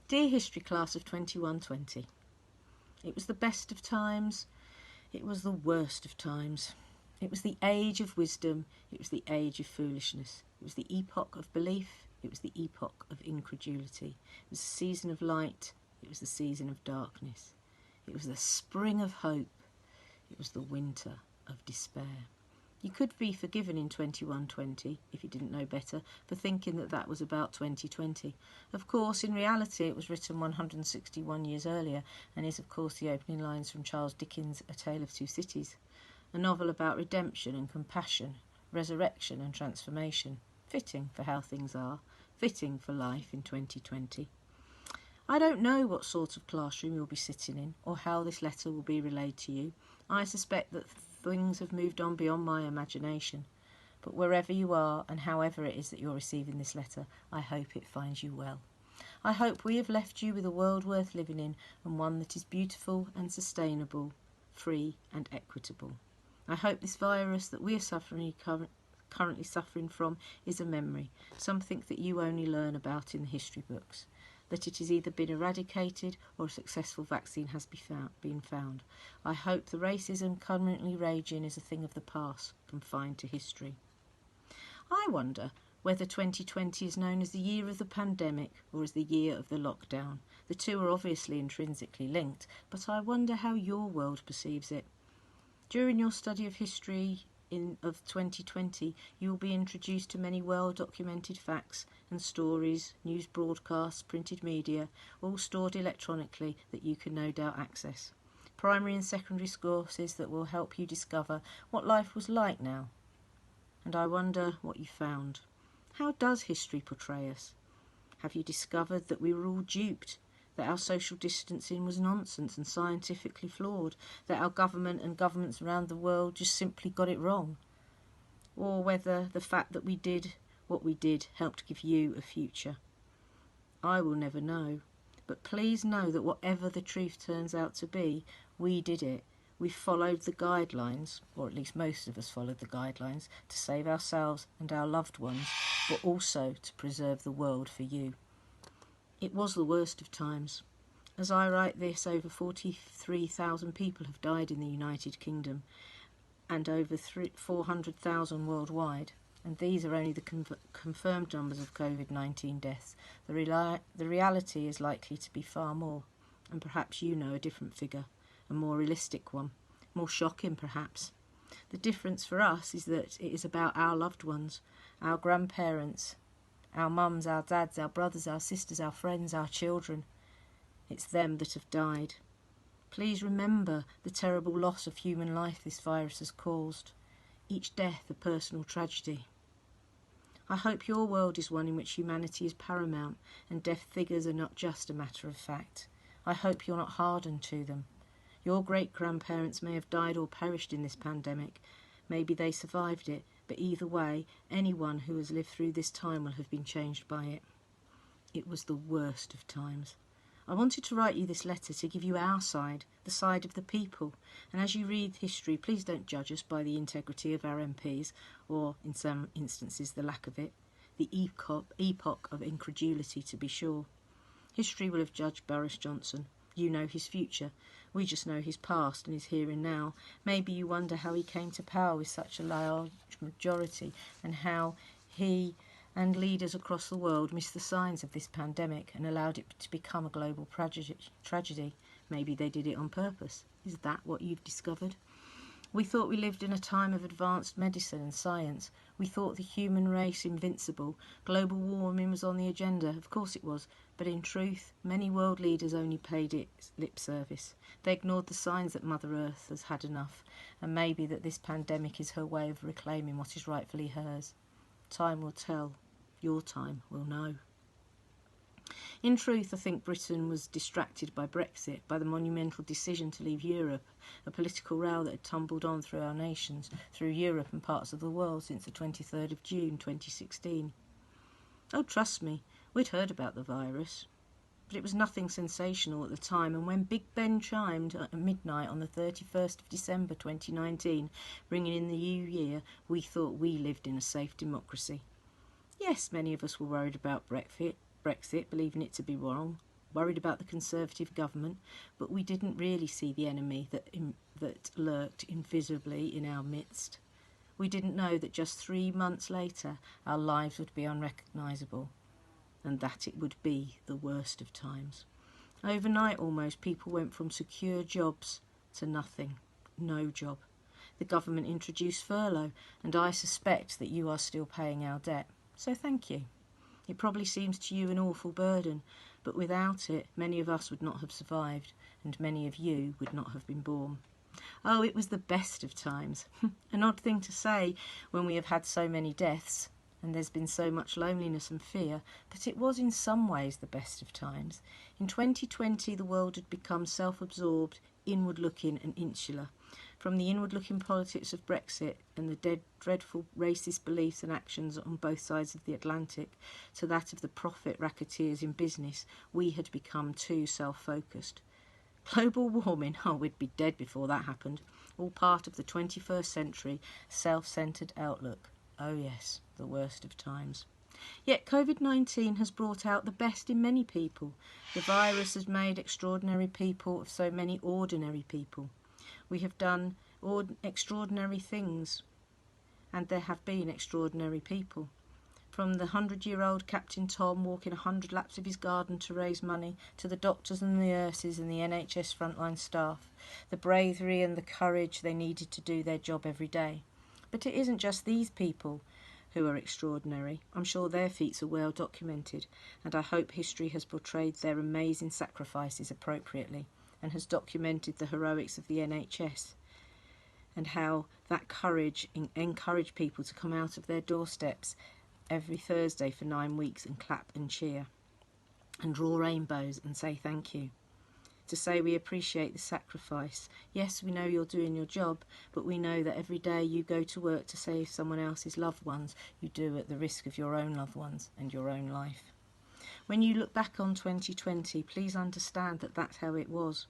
Dear History Class of 2120, it was the best of times, it was the worst of times. It was the age of wisdom, it was the age of foolishness. It was the epoch of belief, it was the epoch of incredulity. It was the season of light, it was the season of darkness. It was the spring of hope, it was the winter of despair. You could be forgiven in 2120, if you didn't know better, for thinking that that was about 2020. Of course, in reality, it was written 161 years earlier, and is, of course, the opening lines from Charles Dickens' A Tale of Two Cities, a novel about redemption and compassion, resurrection and transformation, fitting for how things are, fitting for life in 2020. I don't know what sort of classroom you'll be sitting in, or how this letter will be relayed to you. I suspect that things have moved on beyond my imagination. But wherever you are, and however it is that you're receiving this letter, I hope it finds you well. I hope we have left you with a world worth living in, and one that is beautiful and sustainable, free and equitable. I hope this virus that we are currently suffering from is a memory, something that you only learn about in the history books, that it has either been eradicated or a successful vaccine has been found. I hope the racism currently raging is a thing of the past, confined to history. I wonder whether 2020 is known as the year of the pandemic or as the year of the lockdown. The two are obviously intrinsically linked, but I wonder how your world perceives it. During your study of history of 2020, you will be introduced to many well-documented facts and stories, news broadcasts, printed media, all stored electronically that you can no doubt access. Primary and secondary courses that will help you discover what life was like now. And I wonder what you found. How does history portray us? Have you discovered that we were all duped? That our social distancing was nonsense and scientifically flawed, that our government and governments around the world just simply got it wrong? Or whether the fact that we did what we did helped give you a future? I will never know, but please know that whatever the truth turns out to be, we did it. We followed the guidelines, or at least most of us followed the guidelines, to save ourselves and our loved ones, but also to preserve the world for you. It was the worst of times. As I write this, over 43,000 people have died in the United Kingdom and over 400,000 worldwide. And these are only the confirmed numbers of COVID-19 deaths. The reality is likely to be far more, and perhaps you know a different figure, a more realistic one, more shocking perhaps. The difference for us is that it is about our loved ones, our grandparents, our mums, our dads, our brothers, our sisters, our friends, our children. It's them that have died. Please remember the terrible loss of human life this virus has caused. Each death a personal tragedy. I hope your world is one in which humanity is paramount and death figures are not just a matter of fact. I hope you're not hardened to them. Your great-grandparents may have died or perished in this pandemic. Maybe they survived it. But either way, anyone who has lived through this time will have been changed by it. It was the worst of times. I wanted to write you this letter to give you our side, the side of the people. And as you read history, please don't judge us by the integrity of our MPs, or, in some instances, the lack of it. The epoch of incredulity, to be sure. History will have judged Boris Johnson. You know his future. We just know his past and his here and now. Maybe you wonder how he came to power with such a large majority and how he and leaders across the world missed the signs of this pandemic and allowed it to become a global tragedy. Maybe they did it on purpose. Is that what you've discovered? We thought we lived in a time of advanced medicine and science. We thought the human race invincible. Global warming was on the agenda. Of course it was. But in truth, many world leaders only paid it lip service. They ignored the signs that Mother Earth has had enough, and maybe that this pandemic is her way of reclaiming what is rightfully hers. Time will tell. Your time will know. In truth, I think Britain was distracted by Brexit, by the monumental decision to leave Europe, a political row that had tumbled on through our nations, through Europe and parts of the world since the 23rd of June 2016. Oh, trust me, we'd heard about the virus, but it was nothing sensational at the time, and when Big Ben chimed at midnight on the 31st of December 2019, bringing in the new year, we thought we lived in a safe democracy. Yes, many of us were worried about Brexit, believing it to be wrong. worried about the Conservative government, but we didn't really see the enemy that lurked invisibly in our midst. We didn't know that just 3 months later our lives would be unrecognisable, and that it would be the worst of times. Overnight almost, people went from secure jobs to nothing, no job. The government introduced furlough, and I suspect that you are still paying our debt. So thank you. It probably seems to you an awful burden, but without it, many of us would not have survived, and many of you would not have been born. Oh, it was the best of times. An odd thing to say when we have had so many deaths, and there's been so much loneliness and fear, but it was in some ways the best of times. In 2020, the world had become self-absorbed, inward-looking and insular. From the inward-looking politics of Brexit and the dreadful racist beliefs and actions on both sides of the Atlantic to that of the profit racketeers in business, we had become too self-focused. Global warming, oh, we'd be dead before that happened. All part of the 21st century self-centred outlook. Oh yes, the worst of times. Yet COVID-19 has brought out the best in many people. The virus has made extraordinary people of so many ordinary people. We have done extraordinary things, and there have been extraordinary people. From the 100-year-old Captain Tom walking 100 laps of his garden to raise money, to the doctors and the nurses and the NHS frontline staff, the bravery and the courage they needed to do their job every day. But it isn't just these people who are extraordinary. I'm sure their feats are well documented, and I hope history has portrayed their amazing sacrifices appropriately, and has documented the heroics of the NHS, and how that courage encouraged people to come out of their doorsteps every Thursday for 9 weeks and clap and cheer, and draw rainbows and say thank you. To say we appreciate the sacrifice. Yes, we know you're doing your job, but we know that every day you go to work to save someone else's loved ones, you do at the risk of your own loved ones and your own life. When you look back on 2020, please understand that that's how it was.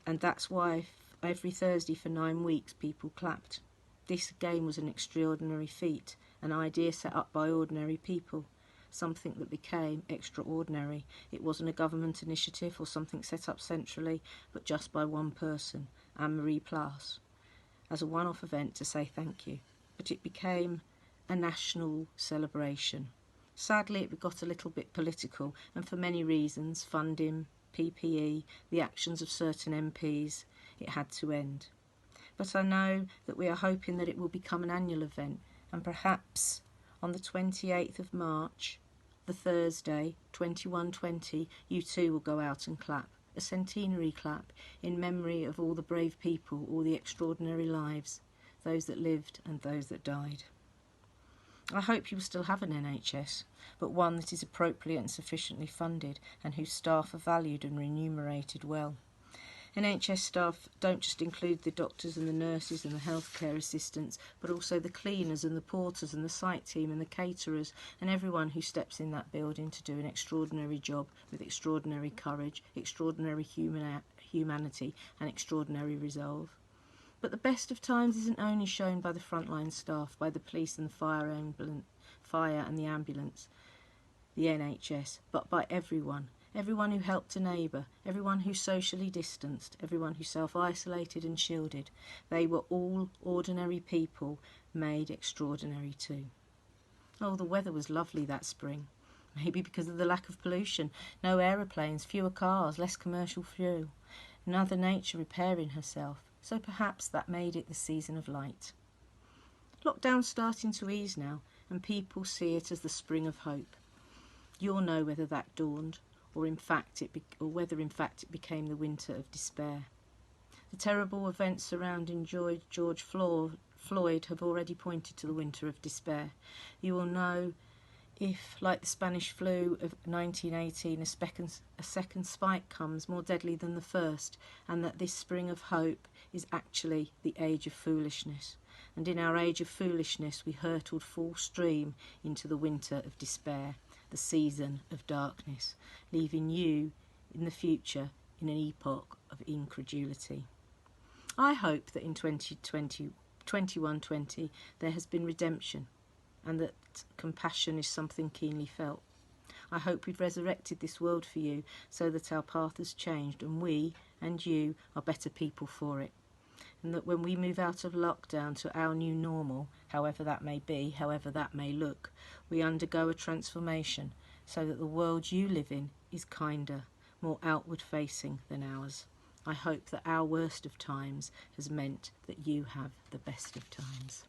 And that's why every Thursday for 9 weeks people clapped. This again was an extraordinary feat, an idea set up by ordinary people, something that became extraordinary. It wasn't a government initiative or something set up centrally, but just by one person, Anne-Marie Plas, as a one-off event to say thank you. But it became a national celebration. Sadly, it got a little bit political, and for many reasons, funding, PPE, the actions of certain MPs, it had to end. But I know that we are hoping that it will become an annual event, and perhaps on the 28th of March, the Thursday, 21/20, you too will go out and clap, a centenary clap in memory of all the brave people, all the extraordinary lives, those that lived and those that died. I hope you will still have an NHS, but one that is appropriately and sufficiently funded and whose staff are valued and remunerated well. NHS staff don't just include the doctors and the nurses and the healthcare assistants, but also the cleaners and the porters and the site team and the caterers and everyone who steps in that building to do an extraordinary job with extraordinary courage, extraordinary humanity and extraordinary resolve. But the best of times isn't only shown by the frontline staff, by the police and the fire and the ambulance, the NHS, but by everyone. Everyone who helped a neighbour, everyone who socially distanced, everyone who self-isolated and shielded. They were all ordinary people made extraordinary too. Oh, the weather was lovely that spring. Maybe because of the lack of pollution. No aeroplanes, fewer cars, less commercial fuel. Mother Nature repairing herself. So perhaps that made it the season of light. Lockdown's starting to ease now, and people see it as the spring of hope. You'll know whether that dawned, or whether in fact it became the winter of despair. The terrible events surrounding George Floyd have already pointed to the winter of despair. You will know if, like the Spanish flu of 1918, a second spike comes more deadly than the first, and that this spring of hope is actually the age of foolishness. And in our age of foolishness we hurtled full stream into the winter of despair, the season of darkness, leaving you in the future in an epoch of incredulity. I hope that in 21/20 there has been redemption, and that compassion is something keenly felt. I hope we've resurrected this world for you so that our path has changed and we and you are better people for it. And that when we move out of lockdown to our new normal, however that may be, however that may look, we undergo a transformation so that the world you live in is kinder, more outward facing than ours. I hope that our worst of times has meant that you have the best of times.